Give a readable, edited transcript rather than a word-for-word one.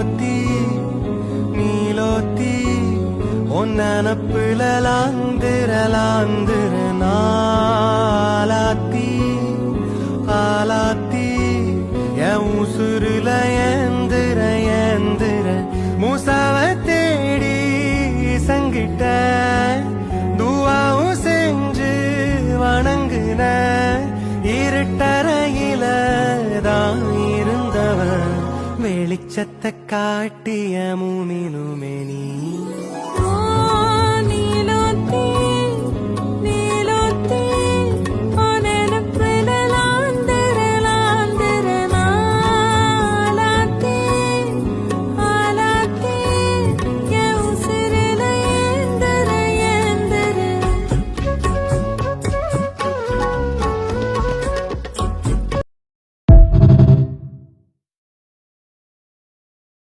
நீலோத்தி நீலோத்தி ஒன்னப்புல லாந்திர நாலாத்தி ஆலாத்தி என் உசுருல ஏந்திர மூசாவ தேடி சங்கிட்ட துவாவும் செஞ்சு வணங்குன இருட்டறையில தான் இருந்தவன் வெளிச்சத்தை காட்டிய மூமினுமே நீ